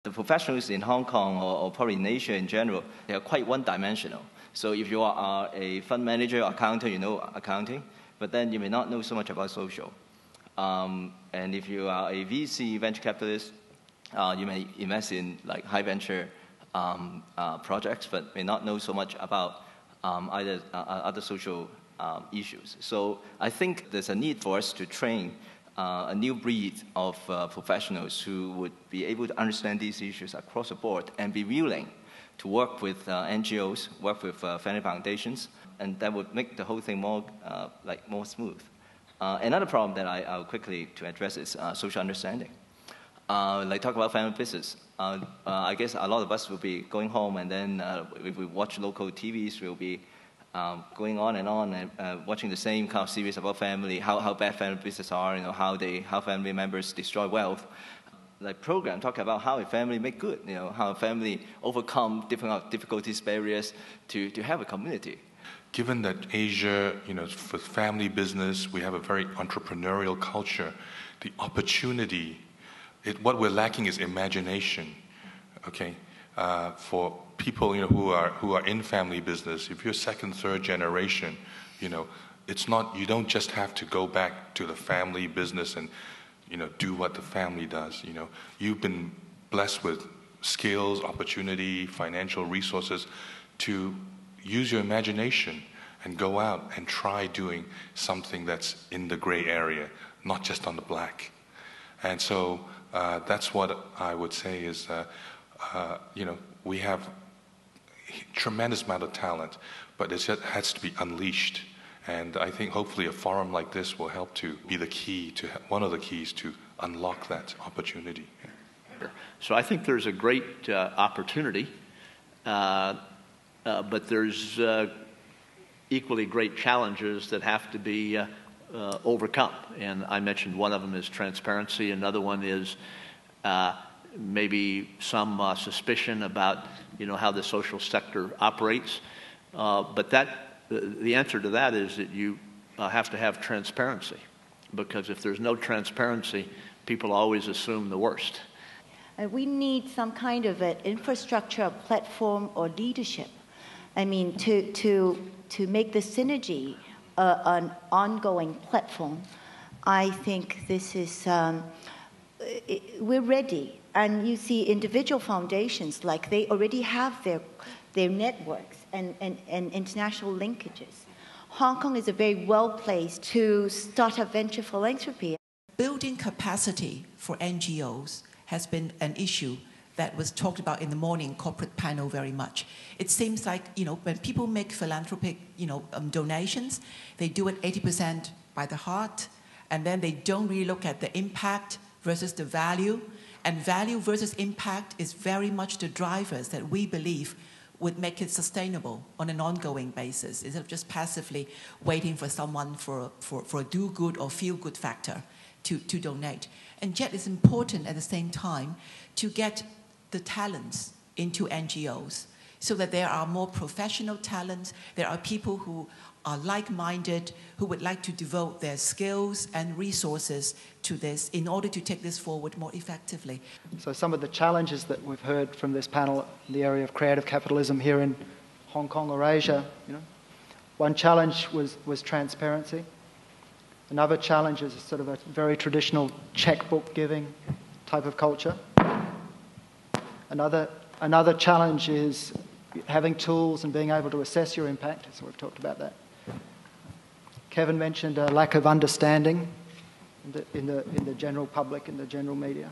The professionals in Hong Kong or probably in Asia in general, they are quite one-dimensional. So if you are a fund manager or accountant, you know accounting, but then you may not know so much about social. And if you are a VC, venture capitalist, you may invest in like high venture projects, but may not know so much about either other social issues. So I think there's a need for us to train a new breed of professionals who would be able to understand these issues across the board and be willing to work with NGOs, work with family foundations, and that would make the whole thing more smooth. Another problem that I'll quickly to address is social understanding. Like talk about family business. I guess a lot of us will be going home, and then if we watch local TVs, we'll be going on and watching the same kind of series about family, how bad family businesses are, how family members destroy wealth. Like program talk about how a family make good, how a family overcome different difficulties, barriers to have a community. Given that Asia, for family business, we have a very entrepreneurial culture, the opportunity, what we're lacking is imagination, okay? For people, who are in family business, if you're second, third generation, it's not, you don't just have to go back to the family business and, do what the family does, You've been blessed with skills, opportunity, financial resources to use your imagination and go out and try doing something that's in the gray area, not just on the black. And so that's what I would say is, we have a tremendous amount of talent, but it has to be unleashed. And I think hopefully a forum like this will help to be the key, one of the keys to unlock that opportunity. So I think there's a great opportunity, but there's equally great challenges that have to be overcome. And I mentioned one of them is transparency. Another one is maybe some suspicion about how the social sector operates. But the answer to that is that you have to have transparency, because if there's no transparency, people always assume the worst. We need some kind of an infrastructure, a platform, or leadership. I mean, to make the synergy an ongoing platform. I think this is, we're ready. And you see individual foundations, like they already have their networks and international linkages. Hong Kong is a very well placed to start a venture philanthropy. Building capacity for NGOs has been an issue that was talked about in the morning corporate panel very much. It seems like, when people make philanthropic, donations, they do it 80% by the heart, and then they don't really look at the impact versus the value. And value versus impact is very much the drivers that we believe would make it sustainable on an ongoing basis, instead of just passively waiting for someone for a do-good or feel-good factor to donate. And yet it's important at the same time to get the talents into NGOs so that there are more professional talents, there are people who are like-minded, who would like to devote their skills and resources to this in order to take this forward more effectively. So some of the challenges that we've heard from this panel in the area of creative capitalism here in Hong Kong or Asia, one challenge was transparency. Another challenge is sort of a very traditional checkbook giving type of culture. Another challenge is having tools and being able to assess your impact, so we've talked about that. Kevin mentioned a lack of understanding in the general public, in the general media.